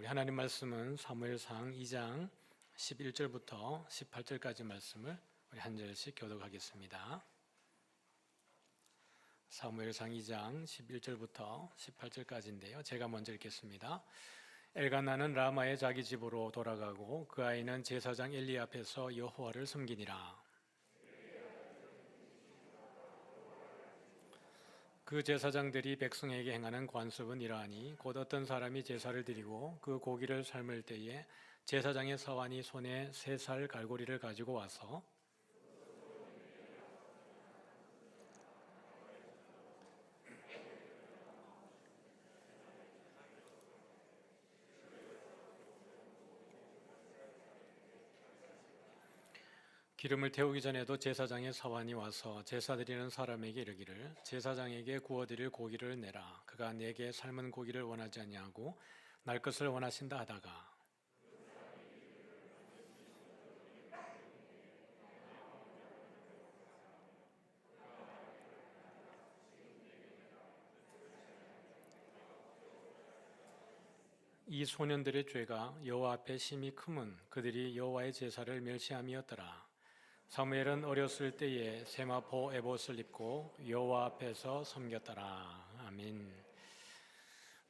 우리 하나님 말씀은 사무엘상 2장 11절부터 18절까지 말씀을 우리 한 절씩 교독하겠습니다. 사무엘상 2장 11절부터 18절까지인데요. 제가 먼저 읽겠습니다. 엘가나는 라마의 자기 집으로 돌아가고 그 아이는 제사장 엘리 앞에서 여호와를 섬기니라. 그 제사장들이 백성에게 행하는 관습은 이러하니 곧 어떤 사람이 제사를 드리고 그 고기를 삶을 때에 제사장의 서환이 손에 3살 갈고리를 가지고 와서 기름을 태우기 전에도 제사장의 서환이 와서 제사 드리는 사람에게 이르기를 제사장에게 구워드릴 고기를 내라. 그가 내게 삶은 고기를 원하지 아니하고 날 것을 원하신다 하다가 이 소년들의 죄가 여호와 앞에 심히 크면 그들이 여호와의 제사를 멸시함이었더라. 사무엘은 어렸을 때에 세마포 에봇을 입고 여호와 앞에서 섬겼더라. 아멘.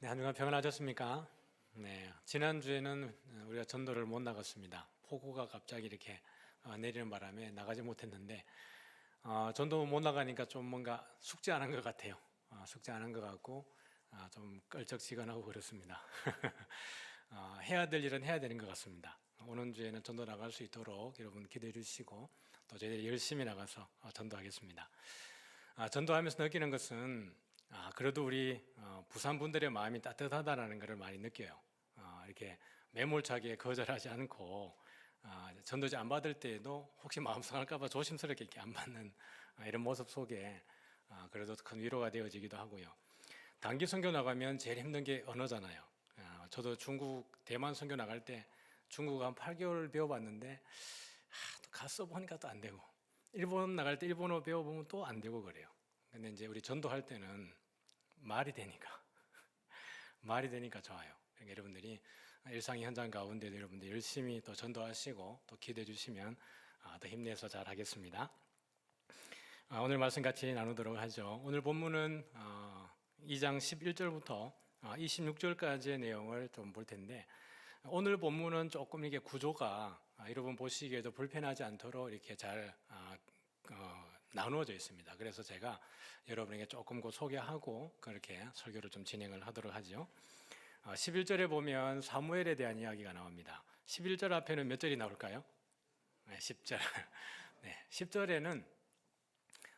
네, 한 주간 평안하셨습니까? 네, 지난주에는 우리가 전도를 못 나갔습니다. 폭우가 갑자기 이렇게 내리는 바람에 나가지 못했는데 전도 못 나가니까 좀 뭔가 숙제 안 한 것 같아요. 숙제 안 한 것 같고 좀 껄쩍지근하고 그렇습니다. 해야 될 일은 해야 되는 것 같습니다. 오는 주에는 전도 나갈 수 있도록 여러분 기도해 주시고 또 저희들이 열심히 나가서 전도하겠습니다. 전도하면서 느끼는 것은 그래도 우리 부산 분들의 마음이 따뜻하다는 것을 많이 느껴요. 이렇게 매몰차게 거절하지 않고 전도지 안 받을 때에도 혹시 마음 상할까 봐 조심스럽게 이렇게 안 받는 이런 모습 속에 그래도 큰 위로가 되어지기도 하고요. 단기 선교 나가면 제일 힘든 게 언어잖아요. 저도 중국, 대만 선교 나갈 때 중국 한 8개월 배워봤는데 또 가서 보니까 또 안 되고 일본 나갈 때 일본어 배워보면 또 안 되고 그래요. 근데 이제 우리 전도할 때는 말이 되니까 좋아요. 그러니까 여러분들이 일상의 현장 가운데도 여러분들 열심히 또 전도하시고 또 기도해 주시면 더 힘내서 잘 하겠습니다. 오늘 말씀 같이 나누도록 하죠. 오늘 본문은 2장 11절부터 26절까지의 내용을 좀 볼 텐데 오늘 본문은 조금 이게 구조가 여러분 보시기에도 불편하지 않도록 이렇게 잘 나누어져 있습니다. 그래서 제가 여러분에게 조금 소개하고 그렇게 설교를 좀 진행을 하도록 하죠. 11절에 보면 사무엘에 대한 이야기가 나옵니다. 11절 앞에는 몇 절이 나올까요? 네, 10절. 네, 10절에는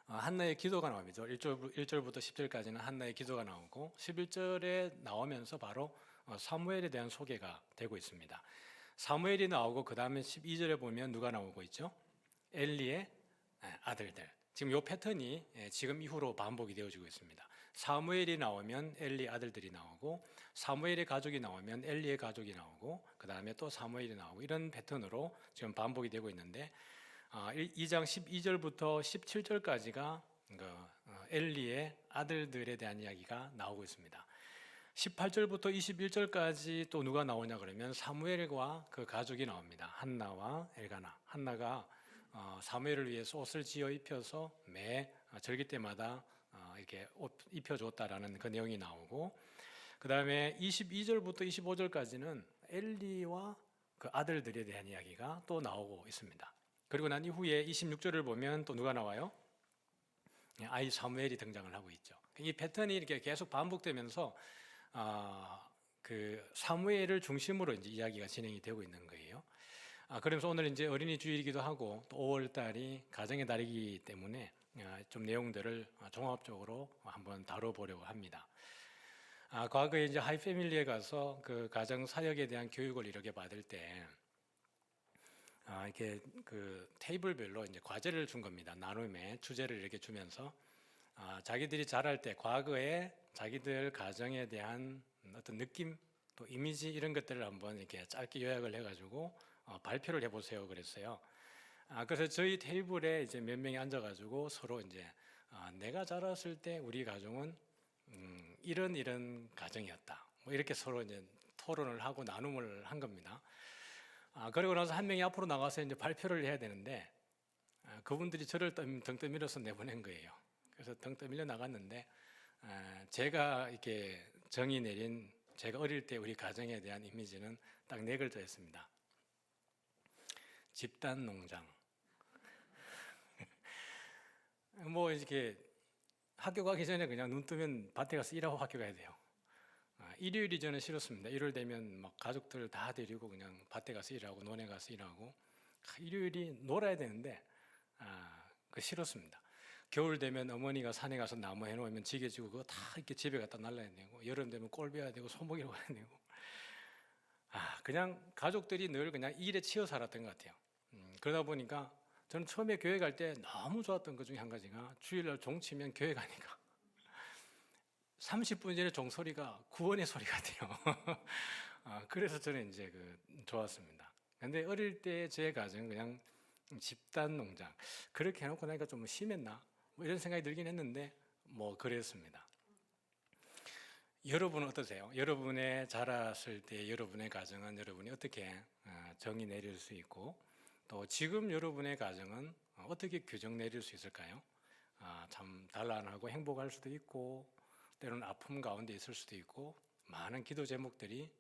한나의 기도가 나옵니다. 1절부터 10절까지는 한나의 기도가 나오고 11절에 나오면서 바로 사무엘에 대한 소개가 되고 있습니다. 사무엘이 나오고 그 다음에 12절에 보면 누가 나오고 있죠? 엘리의 아들들. 지금 이 패턴이 지금 이후로 반복이 되어지고 있습니다. 사무엘이 나오면 엘리 아들들이 나오고 사무엘의 가족이 나오면 엘리의 가족이 나오고 그 다음에 또 사무엘이 나오고 이런 패턴으로 지금 반복이 되고 있는데 2장 12절부터 17절까지가 엘리의 아들들에 대한 이야기가 나오고 있습니다. 18절부터 21절까지 또 누가 나오냐 그러면 사무엘과 그 가족이 나옵니다. 한나와 엘가나. 한나가 사무엘을 위해서 옷을 지어 입혀서 매 절기 때마다 이렇게 옷 입혀줬다라는 그 내용이 나오고 그 다음에 22절부터 25절까지는 엘리와 그 아들들에 대한 이야기가 또 나오고 있습니다. 그리고 난 이후에 26절을 보면 또 누가 나와요? 아이 사무엘이 등장을 하고 있죠. 이 패턴이 이렇게 계속 반복되면서 그 사무엘을 중심으로 이제 이야기가 진행이 되고 있는 거예요. 그러면서 오늘 이제 어린이 주일이기도 하고 또 5월 달이 가정의 달이기 때문에 좀 내용들을 종합적으로 한번 다뤄보려고 합니다. 과거에 이제 하이패밀리에 가서 그 가정 사역에 대한 교육을 이렇게 받을 때 이렇게 그 테이블별로 이제 과제를 준 겁니다. 나눔의 주제를 이렇게 주면서 자기들이 자랄 때 과거에 자기들 가정에 대한 어떤 느낌 또 이미지 이런 것들을 한번 이렇게 짧게 요약을 해가지고 발표를 해보세요 그랬어요. 그래서 저희 테이블에 이제 몇 명이 앉아가지고 서로 이제 내가 자랐을 때 우리 가정은 이런 가정이었다. 뭐 이렇게 서로 이제 토론을 하고 나눔을 한 겁니다. 그러고 나서 한 명이 앞으로 나가서 이제 발표를 해야 되는데 그분들이 저를 등 떠밀어서 내보낸 거예요. 그래서 등 떠밀려 나갔는데 제가 이렇게 정의 내린 제가 어릴 때 우리 가정에 대한 이미지는 딱 네 글자였습니다. 집단 농장. 뭐 이렇게 학교 가기 전에 그냥 눈 뜨면 밭에 가서 일하고 학교 가야 돼요. 일요일이 저는 싫었습니다. 일요일 되면 막 가족들 다 데리고 그냥 밭에 가서 일하고 논에 가서 일하고 일요일이 놀아야 되는데 그 싫었습니다. 겨울 되면 어머니가 산에 가서 나무 해놓으면 지게 지고 그거 다 이렇게 집에 갖다 날라야 되고 여름 되면 꼴 베야 되고 소목이로 가야 되고 그냥 가족들이 늘 그냥 일에 치여 살았던 것 같아요. 그러다 보니까 저는 처음에 교회 갈 때 너무 좋았던 것 중에 한 가지가 주일날 종 치면 교회 가니까 30분 전에 종소리가 구원의 소리 같아요. 그래서 저는 이제 좋았습니다. 근데 어릴 때 제 가정은 그냥 집단 농장 그렇게 해놓고 나니까 좀 심했나 뭐 이런 생각이 들긴 했는데 뭐 그랬습니다. 여러분은 어떠세요? 여러분의 자랐을 때 여러분의 가정은 여러분이 어떻게 정의 내릴 수 있고 또 지금 여러분의 가정은 어떻게 규정 내릴 수 있을까요? 참 단란하고 행복할 수도 있고 때로는 아픔 가운데 있을 수도 있고 많은 기도 제목들이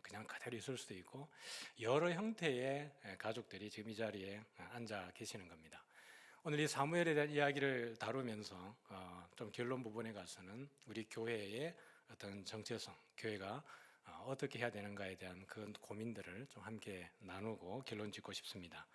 그냥 그대로 있을 수도 있고 여러 형태의 가족들이 지금 이 자리에 앉아 계시는 겁니다. 오늘 이 사무엘에 대한 이야기를 다루면서 좀 결론 부분에 가서는 우리 교회의 어떤 정체성, 교회가 어떻게 해야 되는가에 대한 그 고민들을 좀 함께 나누고 결론 짓고 싶습니다.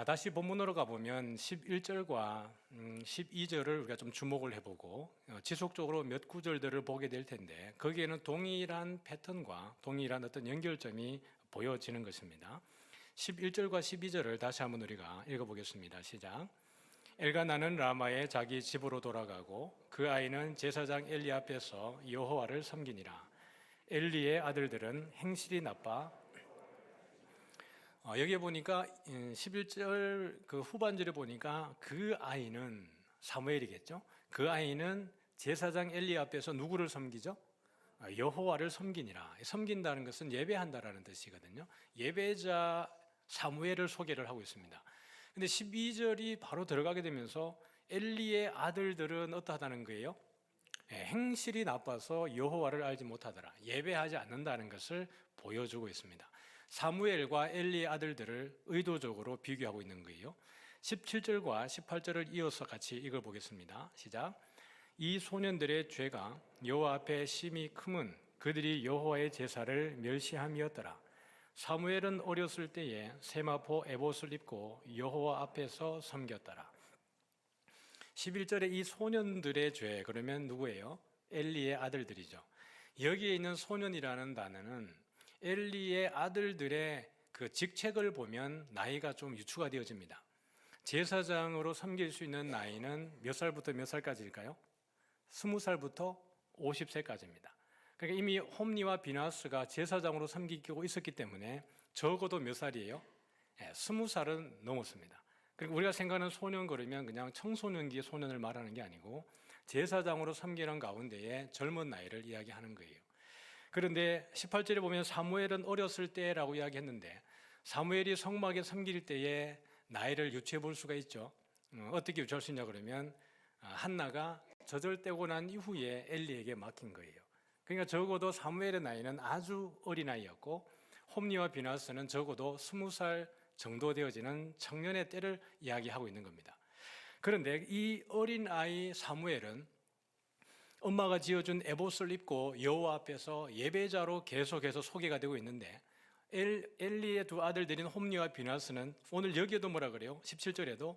다시 본문으로 가보면 11절과 12절을 우리가 좀 주목을 해보고 지속적으로 몇 구절들을 보게 될 텐데 거기에는 동일한 패턴과 동일한 어떤 연결점이 보여지는 것입니다. 11절과 12절을 다시 한번 우리가 읽어보겠습니다. 시작. 엘가나는 라마에 자기 집으로 돌아가고 그 아이는 제사장 엘리 앞에서 여호와를 섬기니라. 엘리의 아들들은 행실이 나빠 여기에 보니까 11절 그 후반절에 보니까 그 아이는 사무엘이겠죠. 그 아이는 제사장 엘리 앞에서 누구를 섬기죠? 여호와를 섬기니라. 섬긴다는 것은 예배한다라는 뜻이거든요. 예배자 사무엘을 소개를 하고 있습니다. 근데 12절이 바로 들어가게 되면서 엘리의 아들들은 어떠하다는 거예요? 행실이 나빠서 여호와를 알지 못하더라. 예배하지 않는다는 것을 보여주고 있습니다. 사무엘과 엘리의 아들들을 의도적으로 비교하고 있는 거예요. 17절과 18절을 이어서 같이 읽어보겠습니다. 시작. 이 소년들의 죄가 여호와 앞에 심히 크면 그들이 여호와의 제사를 멸시함이었더라. 사무엘은 어렸을 때에 세마포 에봇을 입고 여호와 앞에서 섬겼더라. 11절에 이 소년들의 죄 그러면 누구예요? 엘리의 아들들이죠. 여기에 있는 소년이라는 단어는 엘리의 아들들의 그 직책을 보면 나이가 좀 유추가 되어집니다. 제사장으로 섬길 수 있는 나이는 몇 살부터 몇 살까지일까요? 20살부터 50세까지입니다. 그러니까 이미 홈니와 비나스가 제사장으로 섬기고 있었기 때문에 적어도 몇 살이에요? 20살은 넘었습니다. 그리고 우리가 생각하는 소년 그러면 그냥 청소년기의 소년을 말하는 게 아니고 제사장으로 섬기는 가운데에 젊은 나이를 이야기하는 거예요. 그런데 18절에 보면 사무엘은 어렸을 때라고 이야기했는데 사무엘이 성막에 섬길 때에 나이를 유추해 볼 수가 있죠. 어떻게 유추할 수 있냐 그러면 한나가 젖을 떼고 난 이후에 엘리에게 맡긴 거예요. 그러니까 적어도 사무엘의 나이는 아주 어린아이였고 홈니와 비나스는 적어도 20살 정도 되어지는 청년의 때를 이야기하고 있는 겁니다. 그런데 이 어린아이 사무엘은 엄마가 지어준 에봇을 입고 여호와 앞에서 예배자로 계속해서 소개가 되고 있는데 엘리의 두 아들들인 홈니와 비나스는 오늘 여기에도 뭐라 그래요? 17절에도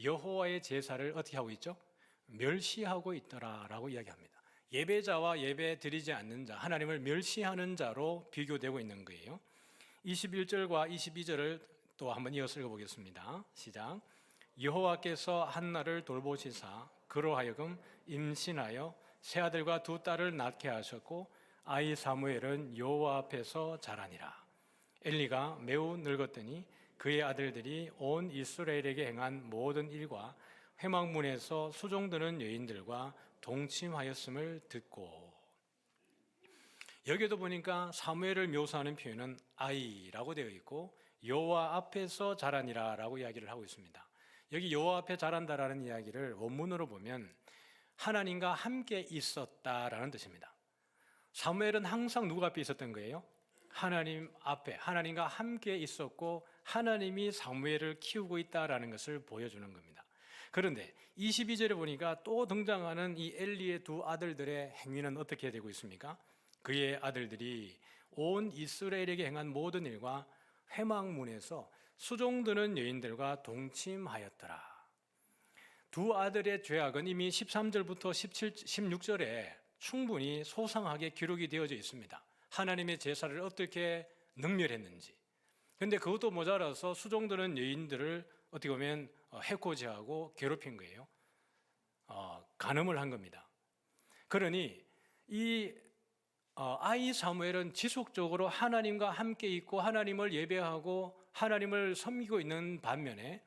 여호와의 제사를 어떻게 하고 있죠? 멸시하고 있더라라고 이야기합니다. 예배자와 예배 드리지 않는 자, 하나님을 멸시하는 자로 비교되고 있는 거예요. 21절과 22절을 또 한번 이어서 읽어보겠습니다. 시작. 여호와께서 한나를 돌보시사 그로 하여금 임신하여 세 아들과 두 딸을 낳게 하셨고 아이 사무엘은 여호와 앞에서 자라니라. 엘리가 매우 늙었더니 그의 아들들이 온 이스라엘에게 행한 모든 일과 회막문에서 수종드는 여인들과 동침하였음을 듣고. 여기도 보니까 사무엘을 묘사하는 표현은 아이라고 되어 있고 여호와 앞에서 자라니라라고 이야기를 하고 있습니다. 여기 여호와 앞에 자란다라는 이야기를 원문으로 보면 하나님과 함께 있었다라는 뜻입니다. 사무엘은 항상 누구 앞에 있었던 거예요? 하나님 앞에, 하나님과 함께 있었고 하나님이 사무엘을 키우고 있다라는 것을 보여주는 겁니다. 그런데 22절에 보니까 또 등장하는 이 엘리의 두 아들들의 행위는 어떻게 되고 있습니까? 그의 아들들이 온 이스라엘에게 행한 모든 일과 회막문에서 수종드는 여인들과 동침하였더라. 두 아들의 죄악은 이미 13절부터 16절에 충분히 소상하게 기록이 되어져 있습니다. 하나님의 제사를 어떻게 능멸했는지. 그런데 그것도 모자라서 수종드는 여인들을 어떻게 보면 해코지하고 괴롭힌 거예요. 간음을 한 겁니다. 그러니 이 아이 사무엘은 지속적으로 하나님과 함께 있고 하나님을 예배하고 하나님을 섬기고 있는 반면에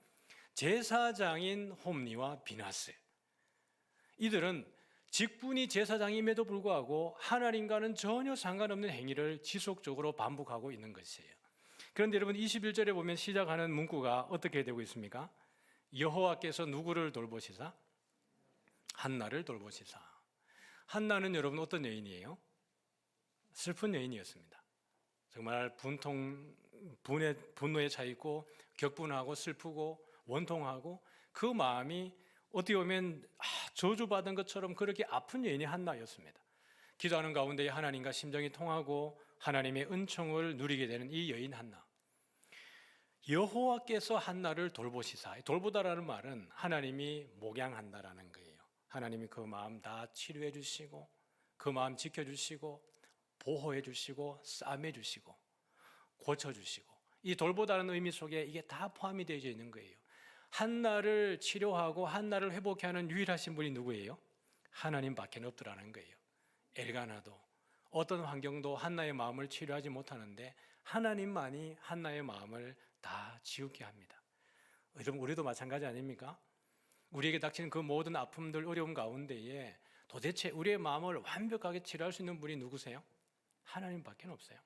제사장인 홈리와 비나스, 이들은 직분이 제사장임에도 불구하고 하나님과는 전혀 상관없는 행위를 지속적으로 반복하고 있는 것이에요. 그런데 여러분 21절에 보면 시작하는 문구가 어떻게 되고 있습니까? 여호와께서 누구를 돌보시사? 한나를 돌보시사. 한나는 여러분 어떤 여인이에요? 슬픈 여인이었습니다. 정말 분노에 차 있고 격분하고 슬프고 원통하고 그 마음이 어떻게 보면 저주받은 것처럼 그렇게 아픈 여인이 한나였습니다. 기도하는 가운데 하나님과 심정이 통하고 하나님의 은총을 누리게 되는 이 여인 한나. 여호와께서 한나를 돌보시사. 돌보다라는 말은 하나님이 목양한다라는 거예요. 하나님이 그 마음 다 치료해 주시고 그 마음 지켜주시고 보호해 주시고 싸매 주시고 고쳐 주시고, 이 돌보다는 의미 속에 이게 다 포함이 되어 있는 거예요. 한나를 치료하고 한나를 회복케 하는 유일하신 분이 누구예요? 하나님밖에 없더라는 거예요. 엘가나도 어떤 환경도 한나의 마음을 치료하지 못하는데 하나님만이 한나의 마음을 다 지우게 합니다. 여러분 우리도 마찬가지 아닙니까? 우리에게 닥치는 그 모든 아픔들, 어려움 가운데에 도대체 우리의 마음을 완벽하게 치료할 수 있는 분이 누구세요? 하나님밖에 없어요.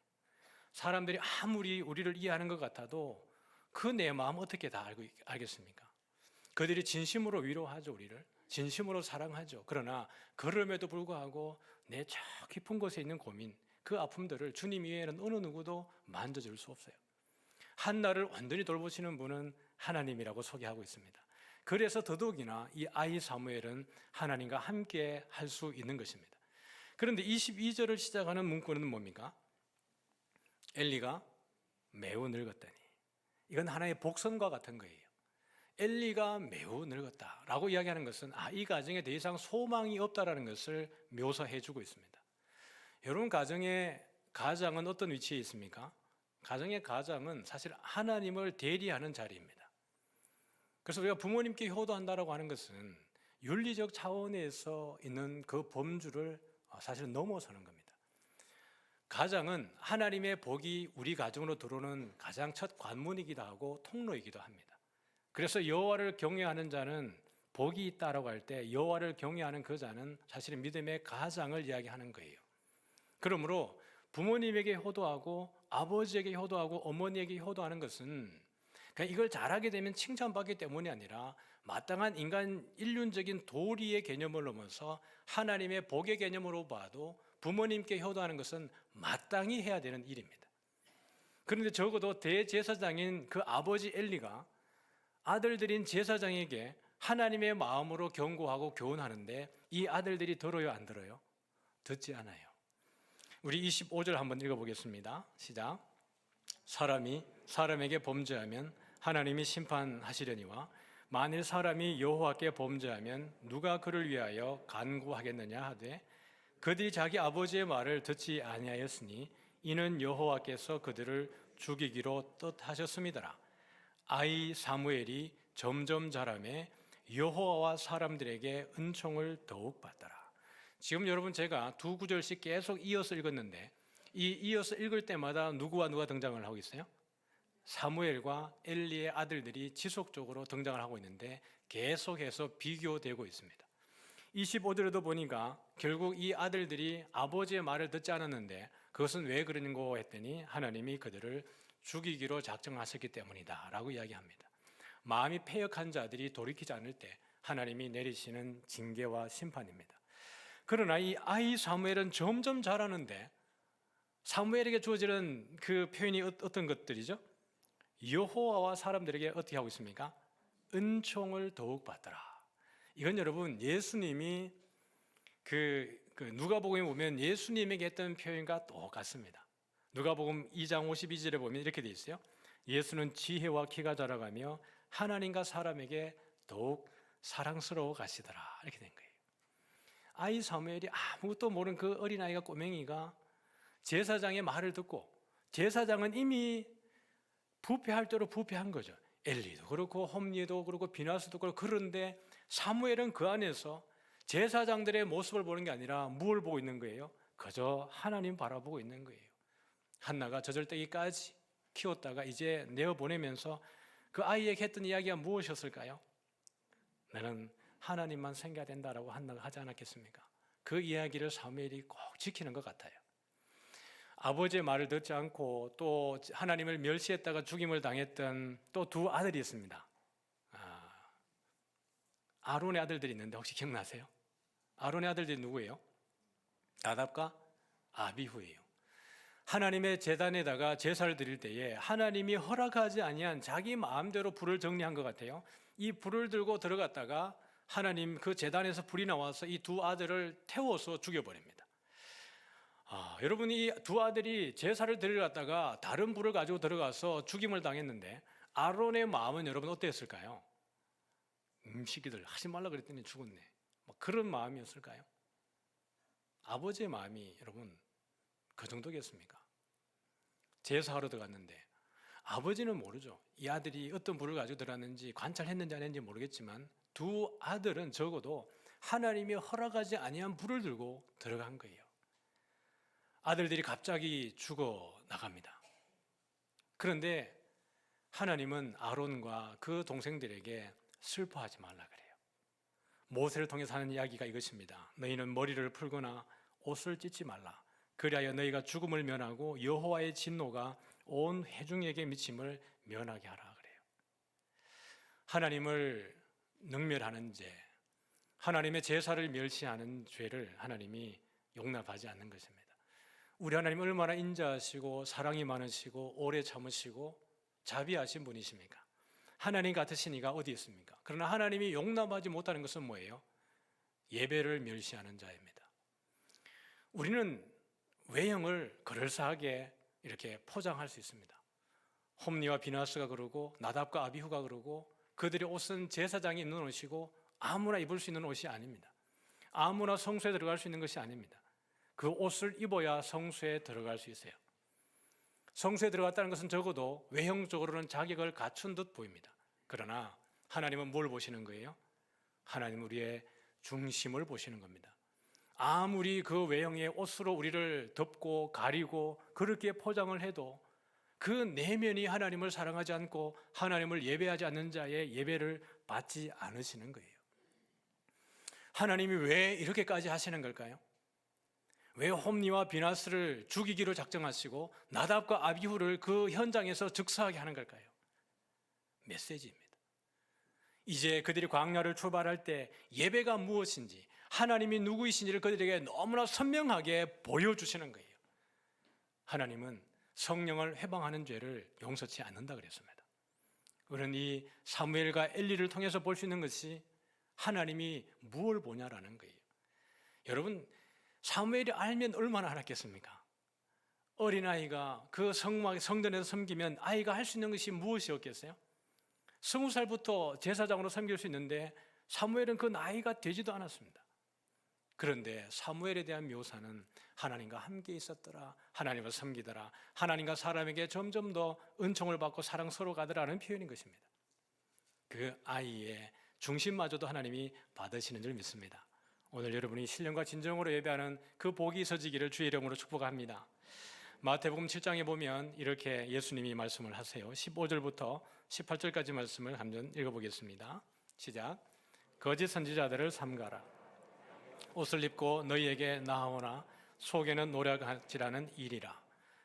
사람들이 아무리 우리를 이해하는 것 같아도 그 내 마음 어떻게 다 알겠습니까? 그들이 진심으로 위로하죠. 우리를 진심으로 사랑하죠. 그러나 그럼에도 불구하고 내 저 깊은 곳에 있는 고민, 그 아픔들을 주님 이외에는 어느 누구도 만져줄 수 없어요. 한나를 완전히 돌보시는 분은 하나님이라고 소개하고 있습니다. 그래서 더더욱이나 이 아이 사무엘은 하나님과 함께 할 수 있는 것입니다. 그런데 22절을 시작하는 문구는 뭡니까? 엘리가 매우 늙었다니. 이건 하나의 복선과 같은 거예요. 엘리가 매우 늙었다라고 이야기하는 것은 이 가정에 더 이상 소망이 없다라는 것을 묘사해 주고 있습니다. 여러분 가정은 어떤 위치에 있습니까? 가정의 가장은 사실 하나님을 대리하는 자리입니다. 그래서 우리가 부모님께 효도한다라고 하는 것은 윤리적 차원에서 있는 그 범주를 사실은 넘어서는 겁니다. 가장은 하나님의 복이 우리 가정으로 들어오는 가장 첫 관문이기도 하고 통로이기도 합니다. 그래서 여호와를 경외하는 자는 복이 있다라고 할 때 여호와를 경외하는 그 자는 사실은 믿음의 가장을 이야기하는 거예요. 그러므로 부모님에게 효도하고 아버지에게 효도하고 어머니에게 효도하는 것은 그냥 이걸 잘하게 되면 칭찬받기 때문이 아니라 마땅한 인간 인륜적인 도리의 개념을 넘어서 하나님의 복의 개념으로 봐도 부모님께 효도하는 것은 마땅히 해야 되는 일입니다. 그런데 적어도 대제사장인 그 아버지 엘리가 아들들인 제사장에게 하나님의 마음으로 경고하고 교훈하는데 이 아들들이 들어요, 안 들어요? 듣지 않아요. 우리 25절 한번 읽어보겠습니다. 시작. 사람이 사람에게 범죄하면 하나님이 심판하시려니와 만일 사람이 여호와께 범죄하면 누가 그를 위하여 간구하겠느냐 하되 그들이 자기 아버지의 말을 듣지 아니하였으니 이는 여호와께서 그들을 죽이기로 뜻하셨음이더라. 아이 사무엘이 점점 자라매 여호와와 사람들에게 은총을 더욱 받더라. 지금 여러분 제가 두 구절씩 계속 이어서 읽었는데 이 이어서 읽을 때마다 누구와 누가 등장을 하고 있어요? 사무엘과 엘리의 아들들이 지속적으로 등장을 하고 있는데 계속해서 비교되고 있습니다. 25절에도 보니까 결국 이 아들들이 아버지의 말을 듣지 않았는데 그것은 왜 그러는고 했더니 하나님이 그들을 죽이기로 작정하셨기 때문이다 라고 이야기합니다. 마음이 패역한 자들이 돌이키지 않을 때 하나님이 내리시는 징계와 심판입니다. 그러나 이 아이 사무엘은 점점 자라는데 사무엘에게 주어지는 그 표현이 어떤 것들이죠? 여호와와 사람들에게 어떻게 하고 있습니까? 은총을 더욱 받더라. 이건 여러분 예수님이 그 누가복음에 보면 예수님에게 했던 표현과 똑같습니다. 누가복음 2장 52절에 보면 이렇게 돼 있어요. 예수는 지혜와 키가 자라가며 하나님과 사람에게 더욱 사랑스러워 가시더라. 이렇게 된 거예요. 아이 사무엘이 아무것도 모르는 그 어린아이가 꼬맹이가 제사장의 말을 듣고, 제사장은 이미 부패할 대로 부패한 거죠. 엘리도 그렇고 홈리도 그렇고 비나스도 그렇고. 그런데 사무엘은 그 안에서 제사장들의 모습을 보는 게 아니라 무엇을 보고 있는 거예요? 그저 하나님 바라보고 있는 거예요. 한나가 저절때기까지 키웠다가 이제 내어보내면서 그 아이에게 했던 이야기가 무엇이었을까요? 나는 하나님만 생겨야 된다라고 한나가 하지 않았겠습니까? 그 이야기를 사무엘이 꼭 지키는 것 같아요. 아버지의 말을 듣지 않고 또 하나님을 멸시했다가 죽임을 당했던 또 두 아들이 있습니다. 아론의 아들들이 있는데 혹시 기억나세요? 아론의 아들들이 누구예요? 나답과 아비후예요. 하나님의 제단에다가 제사를 드릴 때에 하나님이 허락하지 아니한 자기 마음대로 불을 정리한 것 같아요. 이 불을 들고 들어갔다가 하나님 그 제단에서 불이 나와서 이 두 아들을 태워서 죽여버립니다. 여러분, 이 두 아들이 제사를 드리러 갔다가 다른 불을 가지고 들어가서 죽임을 당했는데 아론의 마음은 여러분 어땠을까요? 시기들 하지 말라 그랬더니 죽었네, 그런 마음이었을까요? 아버지의 마음이 여러분 그 정도겠습니까? 제사하러 들어갔는데 아버지는 모르죠. 이 아들이 어떤 불을 가지고 들어갔는지 관찰했는지 안 했는지 모르겠지만 두 아들은 적어도 하나님이 허락하지 아니한 불을 들고 들어간 거예요. 아들들이 갑자기 죽어 나갑니다. 그런데 하나님은 아론과 그 동생들에게 슬퍼하지 말라 그래요. 모세를 통해서 하는 이야기가 이것입니다. 너희는 머리를 풀거나 옷을 찢지 말라. 그리하여 너희가 죽음을 면하고 여호와의 진노가 온 회중에게 미침을 면하게 하라 그래요. 하나님을 능멸하는 죄, 하나님의 제사를 멸시하는 죄를 하나님이 용납하지 않는 것입니다. 우리 하나님 얼마나 인자하시고 사랑이 많으시고 오래 참으시고 자비하신 분이십니까? 하나님 같으신 이가 어디 있습니까? 그러나 하나님이 용납하지 못하는 것은 뭐예요? 예배를 멸시하는 자입니다. 우리는 외형을 그럴싸하게 이렇게 포장할 수 있습니다. 홈리와 비나스가 그러고 나답과 아비후가 그러고 그들의 옷은 제사장이 입는 옷이고 아무나 입을 수 있는 옷이 아닙니다. 아무나 성소에 들어갈 수 있는 것이 아닙니다. 그 옷을 입어야 성소에 들어갈 수 있어요. 성소에 들어갔다는 것은 적어도 외형적으로는 자격을 갖춘 듯 보입니다. 그러나 하나님은 뭘 보시는 거예요? 하나님은 우리의 중심을 보시는 겁니다. 아무리 그 외형의 옷으로 우리를 덮고 가리고 그렇게 포장을 해도 그 내면이 하나님을 사랑하지 않고 하나님을 예배하지 않는 자의 예배를 받지 않으시는 거예요. 하나님이 왜 이렇게까지 하시는 걸까요? 왜 홈리와 비나스를 죽이기로 작정하시고 나답과 아비후를 그 현장에서 즉사하게 하는 걸까요? 메시지입니다. 이제 그들이 광야를 출발할 때 예배가 무엇인지, 하나님이 누구이신지를 그들에게 너무나 선명하게 보여주시는 거예요. 하나님은 성령을 회방하는 죄를 용서치 않는다 그랬습니다. 우리는 이 사무엘과 엘리를 통해서 볼 수 있는 것이 하나님이 무엇을 보냐라는 거예요. 여러분, 사무엘이 알면 얼마나 알았겠습니까? 어린아이가 그 성전에서 섬기면 아이가 할 수 있는 것이 무엇이었겠어요? 20살부터 제사장으로 섬길 수 있는데 사무엘은 그 나이가 되지도 않았습니다. 그런데 사무엘에 대한 묘사는 하나님과 함께 있었더라, 하나님을 섬기더라, 하나님과 사람에게 점점 더 은총을 받고 사랑스러워 가더라는 표현인 것입니다. 그 아이의 중심마저도 하나님이 받으시는 줄 믿습니다. 오늘 여러분이 신령과 진정으로 예배하는 그 복이 있어지기를 주의 이름으로 축복합니다. 마태복음 7장에 보면 이렇게 예수님이 말씀을 하세요. 15절부터 18절까지 말씀을 한번 읽어보겠습니다. 시작. 거짓 선지자들을 삼가라. 옷을 입고 너희에게 나아오나 속에는 노략질하는 일이라.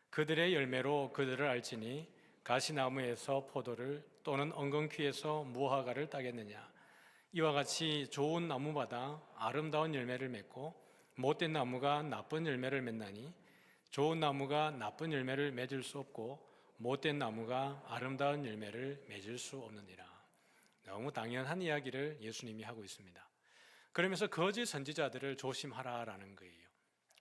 그들의 열매로 그들을 알지니 가시나무에서 포도를 또는 엉겅퀴에서 무화과를 따겠느냐. 이와 같이 좋은 나무마다 아름다운 열매를 맺고 못된 나무가 나쁜 열매를 맺나니 좋은 나무가 나쁜 열매를 맺을 수 없고 못된 나무가 아름다운 열매를 맺을 수 없느니라. 너무 당연한 이야기를 예수님이 하고 있습니다. 그러면서 거짓 선지자들을 조심하라라는 거예요.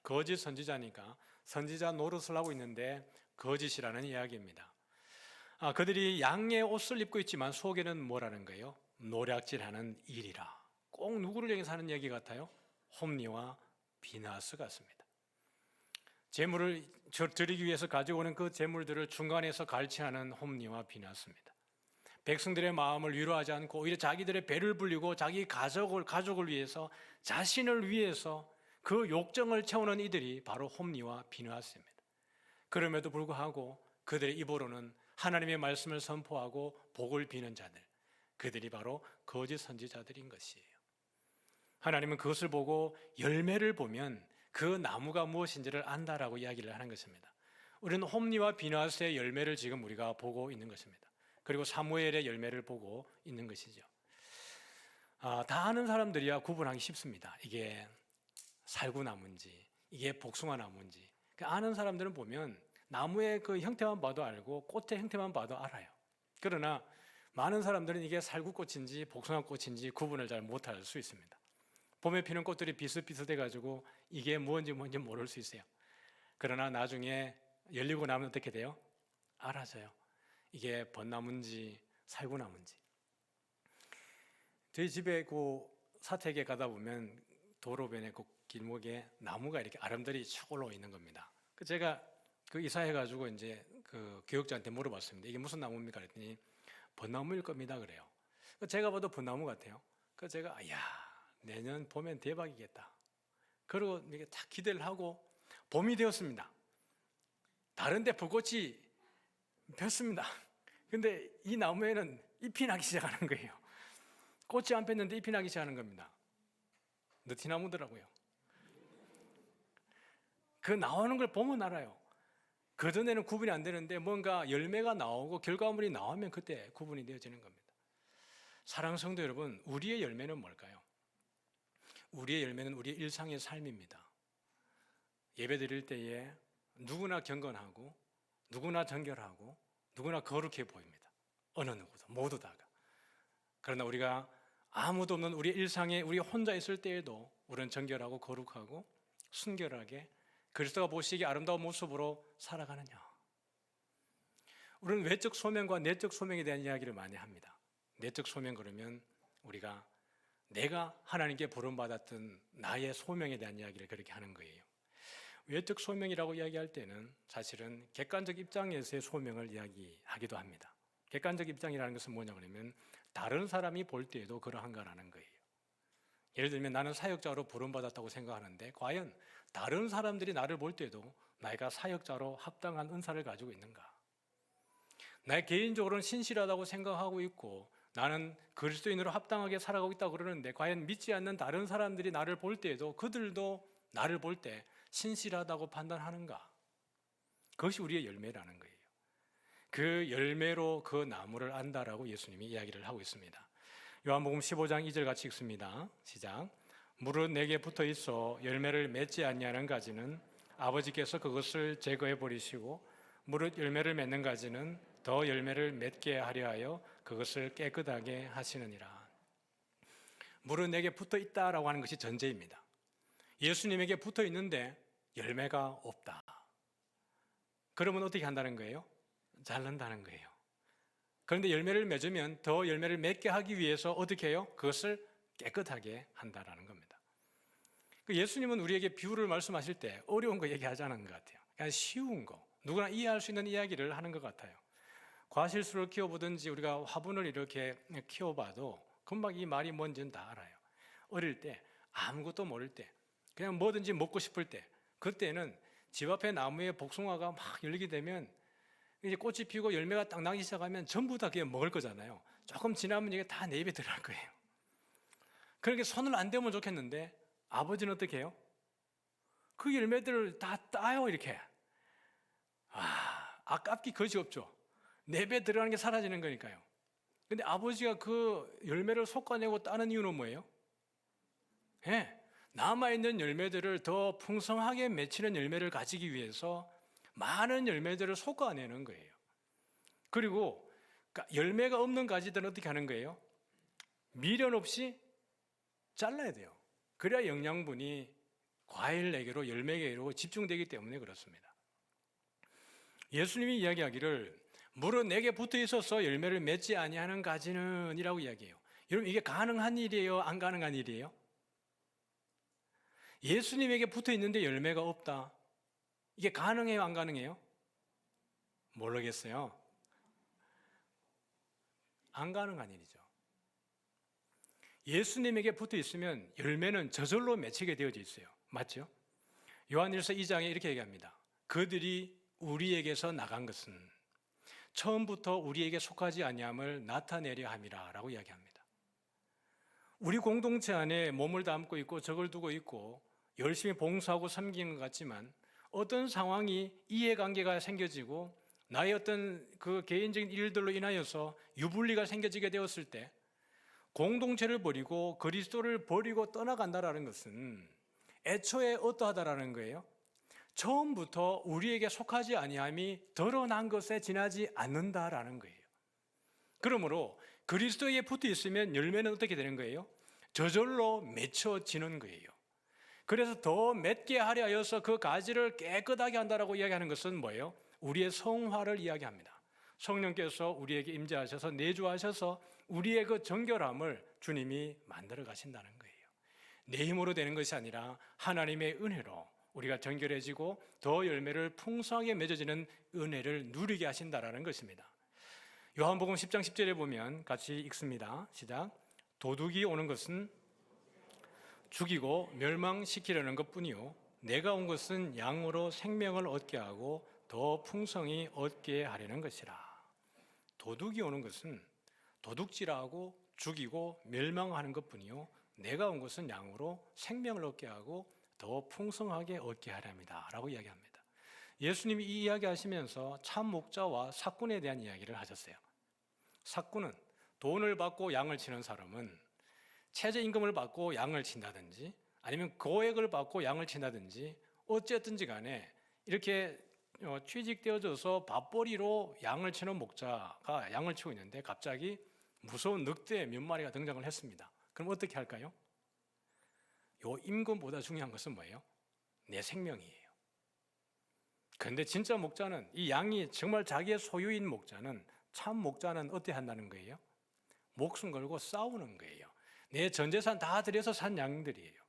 거짓 선지자니까 선지자 노릇을 하고 있는데 거짓이라는 이야기입니다. 그들이 양의 옷을 입고 있지만 속에는 뭐라는 거예요? 노략질하는 일이라. 꼭 누구를 향해서 하는 얘기 같아요? 홈리와 비나스 같습니다. 재물을 드리기 위해서 가져오는 그 재물들을 중간에서 갈취하는 홈리와 비나스입니다. 백성들의 마음을 위로하지 않고 오히려 자기들의 배를 불리고 자기 가족을 위해서, 자신을 위해서 그 욕정을 채우는 이들이 바로 홈리와 비나스입니다. 그럼에도 불구하고 그들의 입으로는 하나님의 말씀을 선포하고 복을 비는 자들, 그들이 바로 거짓 선지자들인 것이에요. 하나님은 그것을 보고 열매를 보면 그 나무가 무엇인지를 안다라고 이야기를 하는 것입니다. 우리는 홈리와 비나스의 열매를 지금 우리가 보고 있는 것입니다. 그리고 사무엘의 열매를 보고 있는 것이죠. 다 아는 사람들이야 구분하기 쉽습니다. 이게 살구나무인지 이게 복숭아나무인지. 아는 사람들은 보면 나무의 그 형태만 봐도 알고 꽃의 형태만 봐도 알아요. 그러나 많은 사람들은 이게 살구꽃인지 복숭아꽃인지 구분을 잘 못할 수 있습니다. 봄에 피는 꽃들이 비슷비슷해가지고 이게 뭔지 모를 수 있어요. 그러나 나중에 열리고 나면 어떻게 돼요? 알아져요. 이게 벚나무인지 살구나무인지. 저희 집에 그 사택에 가다 보면 도로변에 그 길목에 나무가 이렇게 아름다리 쭉 올라와 있는 겁니다. 제가 그 이사해가지고 이제 그 교육자한테 물어봤습니다. 이게 무슨 나무입니까? 그랬더니 벚나무일 겁니다. 그래요. 제가 봐도 벚나무 같아요. 그래서 제가 내년 봄엔 대박이겠다. 그리고 이게 딱 기대를 하고 봄이 되었습니다. 다른데 벚꽃이 폈습니다. 근데 이 나무에는 잎이 나기 시작하는 거예요. 꽃이 안 폈는데 잎이 나기 시작하는 겁니다. 느티나무더라고요. 그 나오는 걸 보면 알아요. 그전에는 구분이 안 되는데 뭔가 열매가 나오고 결과물이 나오면 그때 구분이 되어지는 겁니다. 사랑하는 성도 여러분, 우리의 열매는 뭘까요? 우리의 열매는 우리의 일상의 삶입니다. 예배 드릴 때에 누구나 경건하고 누구나 정결하고 누구나 거룩해 보입니다. 어느 누구도 모두 다가. 그러나 우리가 아무도 없는 우리 일상에 우리 혼자 있을 때에도 우리는 정결하고 거룩하고 순결하게 그리스도가 보시기에 아름다운 모습으로 살아가느냐. 우리는 외적 소명과 내적 소명에 대한 이야기를 많이 합니다. 내적 소명 그러면 우리가 내가 하나님께 부름받았던 나의 소명에 대한 이야기를 그렇게 하는 거예요. 외적 소명이라고 이야기할 때는 사실은 객관적 입장에서의 소명을 이야기하기도 합니다. 객관적 입장이라는 것은 뭐냐 그러면 다른 사람이 볼 때에도 그러한가라는 거예요. 예를 들면 나는 사역자로 부름받았다고 생각하는데 과연 다른 사람들이 나를 볼 때도 내가 사역자로 합당한 은사를 가지고 있는가? 나 개인적으로는 신실하다고 생각하고 있고 나는 그리스도인으로 합당하게 살아가고 있다고 그러는데 과연 믿지 않는 다른 사람들이 나를 볼 때에도 그들도 나를 볼 때 신실하다고 판단하는가? 그것이 우리의 열매라는 거예요. 그 열매로 그 나무를 안다라고 예수님이 이야기를 하고 있습니다. 요한복음 15장 2절 같이 읽습니다. 시작. 무릇 내게 붙어 있어 열매를 맺지 아니하는 가지는 아버지께서 그것을 제거해 버리시고 무릇 열매를 맺는 가지는 더 열매를 맺게 하려 하여 그것을 깨끗하게 하시느니라. 무릇 내게 붙어 있다라고 하는 것이 전제입니다. 예수님에게 붙어 있는데 열매가 없다. 그러면 어떻게 한다는 거예요? 자른다는 거예요. 그런데 열매를 맺으면 더 열매를 맺게 하기 위해서 어떻게 해요? 그것을 깨끗하게 한다라는 겁니다. 예수님은 우리에게 비유를 말씀하실 때 어려운 거 얘기하지 않은 것 같아요. 그냥 쉬운 거, 누구나 이해할 수 있는 이야기를 하는 것 같아요. 과실수를 키워보든지 우리가 화분을 이렇게 키워봐도 금방 이 말이 뭔지는 다 알아요. 어릴 때 아무것도 모를 때 그냥 뭐든지 먹고 싶을 때 그때는 집 앞에 나무에 복숭아가 막 열리게 되면 이제 꽃이 피고 열매가 딱 나기 시작하면 전부 다 그냥 먹을 거잖아요. 조금 지나면 이게 다 내 입에 들어갈 거예요. 그렇게 손을 안 대면 좋겠는데 아버지는 어떻게 해요? 그 열매들을 다 따요, 이렇게. 아깝기 거지 없죠. 내 배 들어가는 게 사라지는 거니까요. 근데 아버지가 그 열매를 솎아내고 따는 이유는 뭐예요? 남아있는 열매들을 더 풍성하게 맺히는 열매를 가지기 위해서 많은 열매들을 솎아내는 거예요. 그리고 열매가 없는 가지들은 어떻게 하는 거예요? 미련 없이 잘라야 돼요. 그래야 영양분이 과일에게로 열매에게로 집중되기 때문에 그렇습니다. 예수님이 이야기하기를 물은 내게 붙어 있어서 열매를 맺지 아니하는 가지는 이라고 이야기해요. 여러분, 이게 가능한 일이에요? 안 가능한 일이에요? 예수님에게 붙어 있는데 열매가 없다. 이게 가능해요? 안 가능해요? 모르겠어요. 안 가능한 일이죠. 예수님에게 붙어 있으면 열매는 저절로 맺히게 되어져 있어요. 맞죠? 요한일서 2장에 이렇게 얘기합니다. 그들이 우리에게서 나간 것은 처음부터 우리에게 속하지 아니함을 나타내려 함이라 라고 이야기합니다. 우리 공동체 안에 몸을 담고 있고 적을 두고 있고 열심히 봉사하고 섬기는 것 같지만 어떤 상황이 이해관계가 생겨지고 나의 어떤 그 개인적인 일들로 인하여서 유불리가 생겨지게 되었을 때 공동체를 버리고 그리스도를 버리고 떠나간다라는 것은 애초에 어떠하다라는 거예요? 처음부터 우리에게 속하지 아니함이 드러난 것에 지나지 않는다라는 거예요. 그러므로 그리스도에 붙어 있으면 열매는 어떻게 되는 거예요? 저절로 맺혀지는 거예요. 그래서 더 맺게 하려 하여서 그 가지를 깨끗하게 한다라고 이야기하는 것은 뭐예요? 우리의 성화를 이야기합니다. 성령께서 우리에게 임재하셔서 내주하셔서 우리의 그 정결함을 주님이 만들어 가신다는 거예요. 내 힘으로 되는 것이 아니라 하나님의 은혜로 우리가 정결해지고 더 열매를 풍성하게 맺어지는 은혜를 누리게 하신다라는 것입니다. 요한복음 10장 10절에 보면 같이 읽습니다. 시작. 도둑이 오는 것은 죽이고 멸망시키려는 것뿐이요 내가 온 것은 양으로 생명을 얻게 하고 더 풍성히 얻게 하려는 것이라. 도둑이 오는 것은 도둑질하고 죽이고 멸망하는 것뿐이요 내가 온 것은 양으로 생명을 얻게 하고 더 풍성하게 얻게 하렵니다 라고 이야기합니다. 예수님이 이 이야기 하시면서 참 목자와 삭군에 대한 이야기를 하셨어요. 삭군은 돈을 받고 양을 치는 사람은 최저임금을 받고 양을 친다든지 아니면 고액을 받고 양을 친다든지 어쨌든지 간에 이렇게 취직되어져서 밥벌이로 양을 치는 목자가 양을 치고 있는데 갑자기 무서운 늑대 몇 마리가 등장을 했습니다. 그럼 어떻게 할까요? 요 임금보다 중요한 것은 뭐예요? 내 생명이에요. 그런데 진짜 목자는 이 양이 정말 자기의 소유인 목자는 참 목자는 어떻게 한다는 거예요? 목숨 걸고 싸우는 거예요. 내 전 재산 다 들여서 산 양들이에요.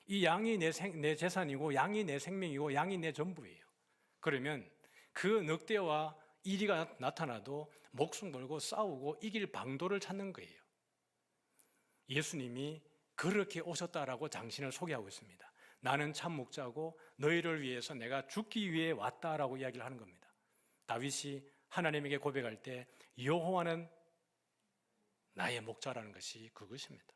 이 양이 내 재산이고 양이 내 생명이고 양이 내 전부예요. 그러면 그 늑대와 이리가 나타나도 목숨 걸고 싸우고 이길 방도를 찾는 거예요. 예수님이 그렇게 오셨다라고 당신을 소개하고 있습니다. 나는 참 목자고 너희를 위해서 내가 죽기 위해 왔다라고 이야기를 하는 겁니다. 다윗이 하나님에게 고백할 때 여호와는 나의 목자라는 것이 그것입니다.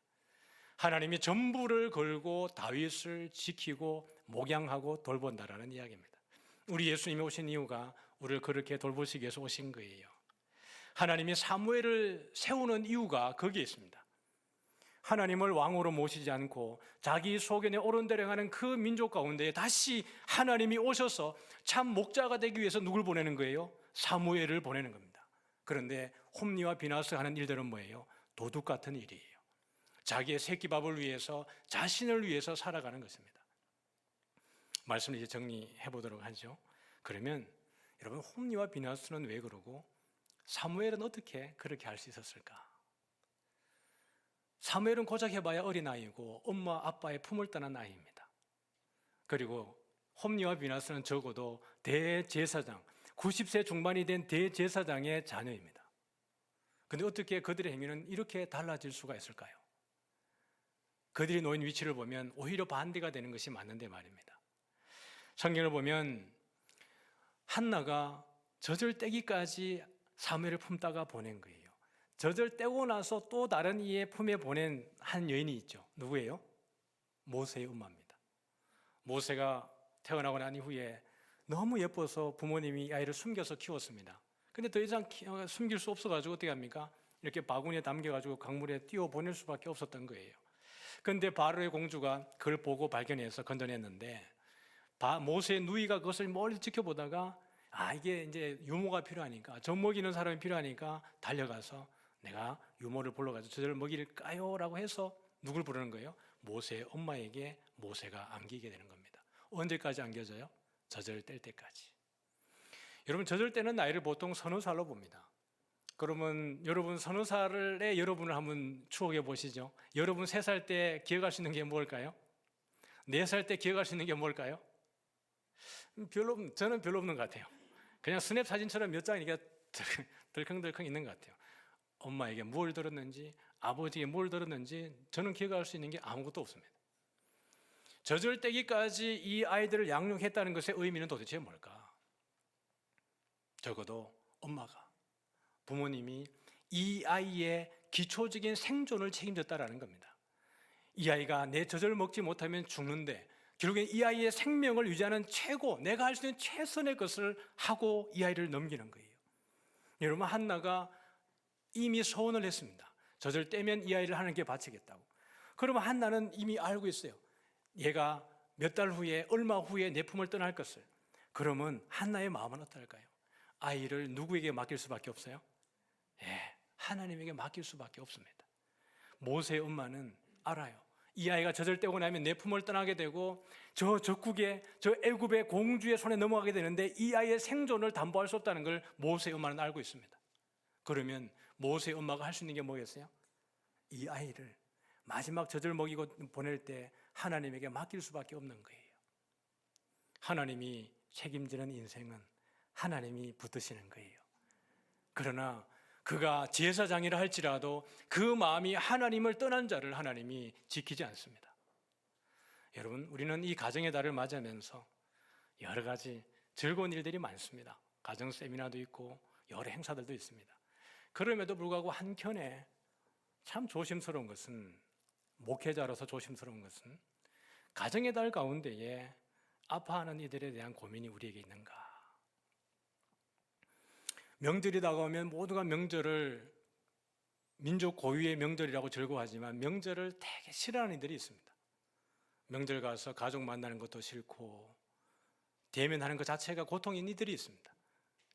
하나님이 전부를 걸고 다윗을 지키고 목양하고 돌본다라는 이야기입니다. 우리 예수님이 오신 이유가 우리를 그렇게 돌보시기 위해서 오신 거예요. 하나님이 사무엘을 세우는 이유가 거기에 있습니다. 하나님을 왕으로 모시지 않고 자기 소견에 옳은대로 행하는 그 민족 가운데 다시 하나님이 오셔서 참 목자가 되기 위해서 누굴 보내는 거예요? 사무엘을 보내는 겁니다. 그런데 홈리와 비나스 하는 일들은 뭐예요? 도둑 같은 일이에요. 자기의 새끼밥을 위해서 자신을 위해서 살아가는 것입니다. 말씀을 이제 정리해 보도록 하죠. 그러면 여러분 홈리와 비나스는 왜 그러고 사무엘은 어떻게 그렇게 할 수 있었을까? 사무엘은 고작 해봐야 어린아이고 엄마 아빠의 품을 떠난 아이입니다. 그리고 홈리와 비나스는 적어도 대제사장 90세 중반이 된 대제사장의 자녀입니다. 그런데 어떻게 그들의 행위는 이렇게 달라질 수가 있을까요? 그들이 놓인 위치를 보면 오히려 반대가 되는 것이 맞는데 말입니다. 성경을 보면 한나가 젖을 떼기까지 사무엘을 품다가 보낸 거예요. 젖을 떼고 나서 또 다른 이의 품에 보낸 한 여인이 있죠. 누구예요? 모세의 엄마입니다. 모세가 태어나고 난 이후에 너무 예뻐서 부모님이 이 아이를 숨겨서 키웠습니다. 근데 더 이상 숨길 수 없어가지고 어떻게 합니까? 이렇게 바구니에 담겨가지고 강물에 띄워 보낼 수밖에 없었던 거예요. 그런데 바로의 공주가 그걸 보고 발견해서 건져냈는데 모세의 누이가 그것을 멀리 지켜보다가 이게 이제 유모가 필요하니까, 젖 먹이는 사람이 필요하니까 달려가서 내가 유모를 불러가지고 젖을 먹일까요? 라고 해서 누굴 부르는 거예요? 모세의 엄마에게 모세가 안기게 되는 겁니다. 언제까지 안겨져요? 젖을 뗄 때까지. 여러분, 젖을 떼는 나이를 보통 서너 살로 봅니다. 그러면 여러분 서너 살의 여러분을 한번 추억해 보시죠. 여러분 3살 때 기억할 수 있는 게 뭘까요? 4살 때 기억할 수 있는 게 뭘까요? 저는 별로 없는 것 같아요. 그냥 스냅 사진처럼 몇 장이니까 덜컹덜컹 있는 것 같아요. 엄마에게 뭘 들었는지, 아버지에게 뭘 들었는지 저는 기억할 수 있는 게 아무것도 없습니다. 젖을 떼기까지 이 아이들을 양육했다는 것의 의미는 도대체 뭘까? 적어도 엄마가, 부모님이 이 아이의 기초적인 생존을 책임졌다라는 겁니다. 이 아이가 내 젖을 먹지 못하면 죽는데 결국엔 이 아이의 생명을 유지하는 내가 할 수 있는 최선의 것을 하고 이 아이를 넘기는 거예요. 여러분, 한나가 이미 소원을 했습니다. 젖을 떼면 이 아이를 하나님께 바치겠다고. 그러면 한나는 이미 알고 있어요. 얘가 몇 달 후에, 얼마 후에 내 품을 떠날 것을. 그러면 한나의 마음은 어떨까요? 아이를 누구에게 맡길 수밖에 없어요? 하나님에게 맡길 수밖에 없습니다. 모세의 엄마는 알아요. 이 아이가 젖을 떼고 나면 내 품을 떠나게 되고 저 적국의, 저 애굽의 공주의 손에 넘어가게 되는데 이 아이의 생존을 담보할 수 없다는 걸 모세의 엄마는 알고 있습니다. 그러면 모세의 엄마가 할 수 있는 게 뭐겠어요? 이 아이를 마지막 젖을 먹이고 보낼 때 하나님에게 맡길 수밖에 없는 거예요. 하나님이 책임지는 인생은 하나님이 붙드시는 거예요. 그러나 그가 제사장이라 할지라도 그 마음이 하나님을 떠난 자를 하나님이 지키지 않습니다. 여러분, 우리는 이 가정의 달을 맞이하면서 여러 가지 즐거운 일들이 많습니다. 가정 세미나도 있고 여러 행사들도 있습니다. 그럼에도 불구하고 한켠에 참 조심스러운 것은, 목회자로서 조심스러운 것은 가정의 달 가운데에 아파하는 이들에 대한 고민이 우리에게 있는가? 명절이 다가오면 모두가 명절을 민족 고유의 명절이라고 즐거워하지만 명절을 되게 싫어하는 이들이 있습니다. 명절 가서 가족 만나는 것도 싫고 대면하는 것 자체가 고통인 이들이 있습니다.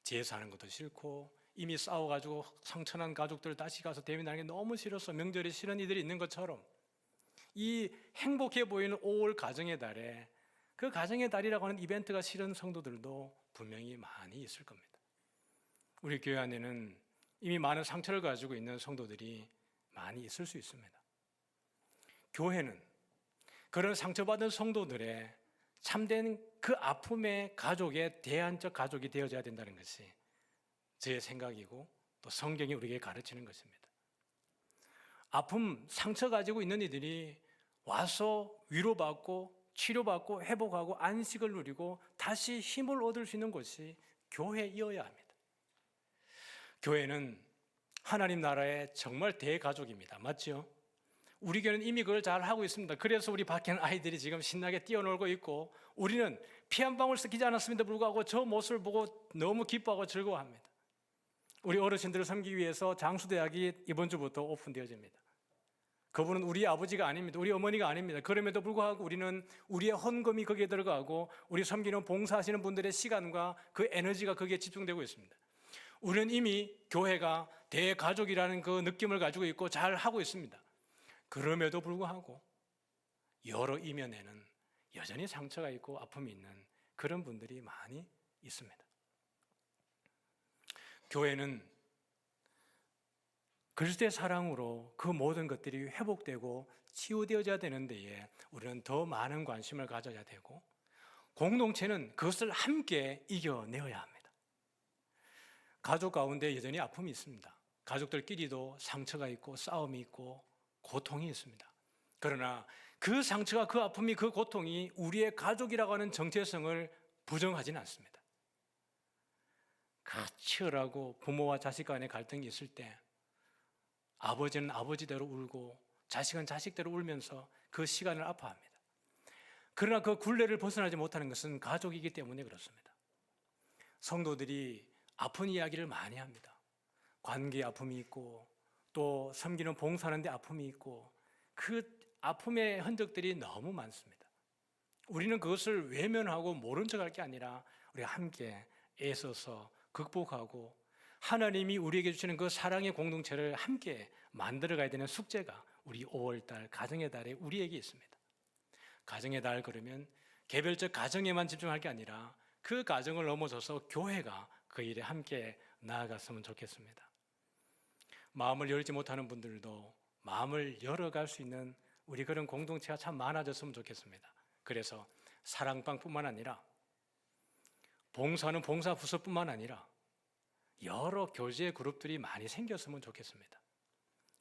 제사하는 것도 싫고 이미 싸워가지고 상처난 가족들 다시 가서 대면하는 게 너무 싫어서 명절이 싫은 이들이 있는 것처럼 이 행복해 보이는 5월 가정의 달에 그 가정의 달이라고 하는 이벤트가 싫은 성도들도 분명히 많이 있을 겁니다. 우리 교회 안에는 이미 많은 상처를 가지고 있는 성도들이 많이 있을 수 있습니다. 교회는 그런 상처받은 성도들의 참된 그 아픔의 가족의 대안적 가족이 되어져야 된다는 것이 제 생각이고 또 성경이 우리에게 가르치는 것입니다. 아픔, 상처 가지고 있는 이들이 와서 위로받고 치료받고 회복하고 안식을 누리고 다시 힘을 얻을 수 있는 곳이 교회이어야 합니다. 교회는 하나님 나라의 정말 대가족입니다. 맞죠? 우리 교회는 이미 그걸 잘 하고 있습니다. 그래서 우리 밖에 있는 아이들이 지금 신나게 뛰어놀고 있고 우리는 피 한 방울 섞이지 않았음에도 불구하고 저 모습을 보고 너무 기뻐하고 즐거워합니다. 우리 어르신들을 섬기기 위해서 장수대학이 이번 주부터 오픈되어집니다. 그분은 우리 아버지가 아닙니다. 우리 어머니가 아닙니다. 그럼에도 불구하고 우리는 우리의 헌금이 거기에 들어가고 우리 섬기는 봉사하시는 분들의 시간과 그 에너지가 거기에 집중되고 있습니다. 우리는 이미 교회가 대가족이라는 그 느낌을 가지고 있고 잘 하고 있습니다. 그럼에도 불구하고 여러 이면에는 여전히 상처가 있고 아픔이 있는 그런 분들이 많이 있습니다. 교회는 그리스도의 사랑으로 그 모든 것들이 회복되고 치유되어져야 되는 데에 우리는 더 많은 관심을 가져야 되고 공동체는 그것을 함께 이겨내어야 합니다. 가족 가운데 여전히 아픔이 있습니다. 가족들끼리도 상처가 있고 싸움이 있고 고통이 있습니다. 그러나 그 상처가 그 아픔이 그 고통이 우리의 가족이라고 하는 정체성을 부정하지는 않습니다. 치열하고 부모와 자식 간의 갈등이 있을 때 아버지는 아버지대로 울고 자식은 자식대로 울면서 그 시간을 아파합니다. 그러나 그 굴레를 벗어나지 못하는 것은 가족이기 때문에 그렇습니다. 성도들이 아픈 이야기를 많이 합니다. 관계에 아픔이 있고 또 섬기는 봉사하는 데 아픔이 있고 그 아픔의 흔적들이 너무 많습니다. 우리는 그것을 외면하고 모른 척할 게 아니라 우리가 함께 애써서 극복하고 하나님이 우리에게 주시는 그 사랑의 공동체를 함께 만들어가야 되는 숙제가 우리 5월달 가정의 달에 우리에게 있습니다. 가정의 달 그러면 개별적 가정에만 집중할 게 아니라 그 가정을 넘어서서 교회가 그 일에 함께 나아갔으면 좋겠습니다. 마음을 열지 못하는 분들도 마음을 열어갈 수 있는 우리 그런 공동체가 참 많아졌으면 좋겠습니다. 그래서 사랑방뿐만 아니라 봉사는 봉사 부서뿐만 아니라 여러 교제 그룹들이 많이 생겼으면 좋겠습니다.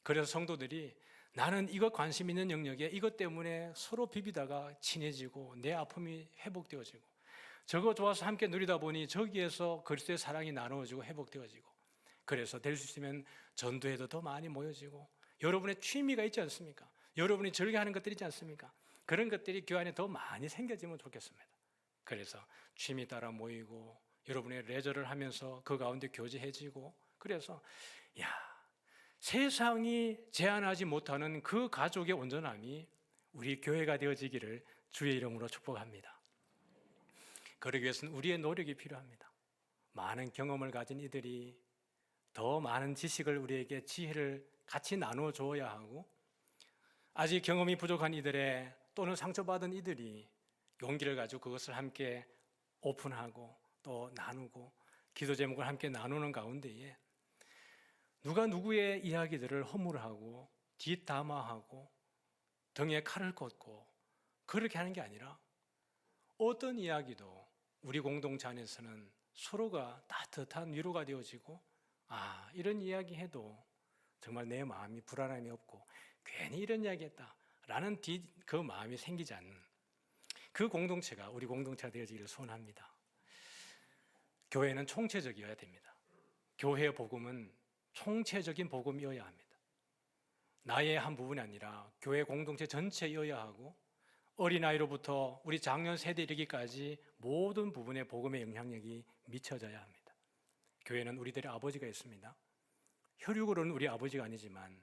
그래서 성도들이 나는 이것 관심 있는 영역에 이것 때문에 서로 비비다가 친해지고 내 아픔이 회복되어지고 저거 좋아서 함께 누리다 보니 저기에서 그리스도의 사랑이 나누어지고 회복되어지고 그래서 될 수 있으면 전도에도 더 많이 모여지고 여러분의 취미가 있지 않습니까? 여러분이 즐겨하는 것들이 있지 않습니까? 그런 것들이 교회 안에 더 많이 생겨지면 좋겠습니다. 그래서 취미 따라 모이고 여러분의 레저를 하면서 그 가운데 교제해지고 그래서 세상이 제한하지 못하는 그 가족의 온전함이 우리 교회가 되어지기를 주의 이름으로 축복합니다. 그러기 위해서는 우리의 노력이 필요합니다. 많은 경험을 가진 이들이 더 많은 지식을 우리에게 지혜를 같이 나누어 주어야 하고 아직 경험이 부족한 이들의 또는 상처받은 이들이 용기를 가지고 그것을 함께 오픈하고 또 나누고 기도 제목을 함께 나누는 가운데에 누가 누구의 이야기들을 허물하고 뒷담화하고 등에 칼을 꽂고 그렇게 하는 게 아니라 어떤 이야기도 우리 공동체 안에서는 서로가 따뜻한 위로가 되어지고 이런 이야기 해도 정말 내 마음이 불안함이 없고 괜히 이런 이야기 했다라는 그 마음이 생기지 않는 그 공동체가 우리 공동체가 되어지기를 소원합니다. 교회는 총체적이어야 됩니다. 교회의 복음은 총체적인 복음이어야 합니다. 나의 한 부분이 아니라 교회 공동체 전체이어야 하고 어린아이로부터 우리 장년 세대 이르기까지 모든 부분에 복음의 영향력이 미쳐져야 합니다. 교회는 우리들의 아버지가 있습니다. 혈육으로는 우리 아버지가 아니지만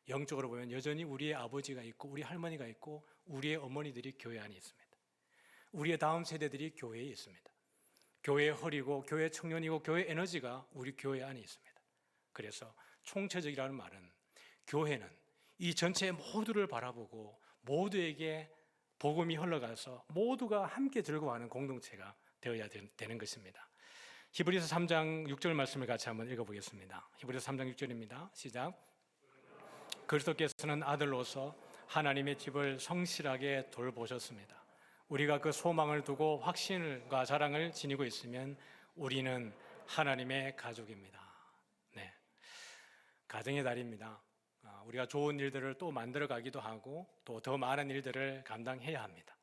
영적으로 보면 여전히 우리의 아버지가 있고 우리 할머니가 있고 우리의 어머니들이 교회 안에 있습니다. 우리의 다음 세대들이 교회에 있습니다. 교회의 허리고 교회 청년이고 교회 에너지가 우리 교회 안에 있습니다. 그래서 총체적이라는 말은 교회는 이 전체 모두를 바라보고 모두에게 복음이 흘러가서 모두가 함께 즐거워하는 공동체가 되어야 되는 것입니다. 히브리서 3장 6절 말씀을 같이 한번 읽어보겠습니다. 히브리서 3장 6절입니다. 시작. 그리스도께서는 아들로서 하나님의 집을 성실하게 돌보셨습니다. 우리가 그 소망을 두고 확신과 자랑을 지니고 있으면 우리는 하나님의 가족입니다. 네, 가정의 달입니다. 우리가 좋은 일들을 또 만들어가기도 하고 또 더 많은 일들을 감당해야 합니다.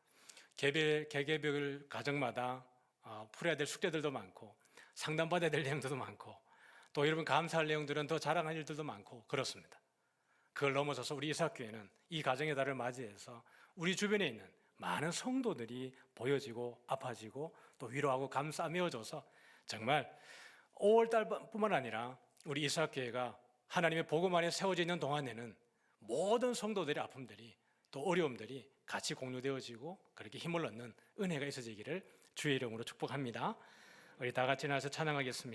개개별 가정마다 풀어야 될 숙제들도 많고 상담받아야 될 내용들도 많고 또 여러분 감사할 내용들은 더 자랑할 일들도 많고 그렇습니다. 그걸 넘어서서 우리 이삭교회는 이 가정의 달을 맞이해서 우리 주변에 있는 많은 성도들이 보여지고 아파지고 또 위로하고 감싸매어줘서 정말 5월달뿐만 아니라 우리 이삭교회가 하나님의 복음 안에 세워져 있는 동안에는 모든 성도들의 아픔들이 또 어려움들이 같이 공유되어지고 그렇게 힘을 얻는 은혜가 있어지기를 주의 이름으로 축복합니다. 우리 다 같이 나와서 찬양하겠습니다.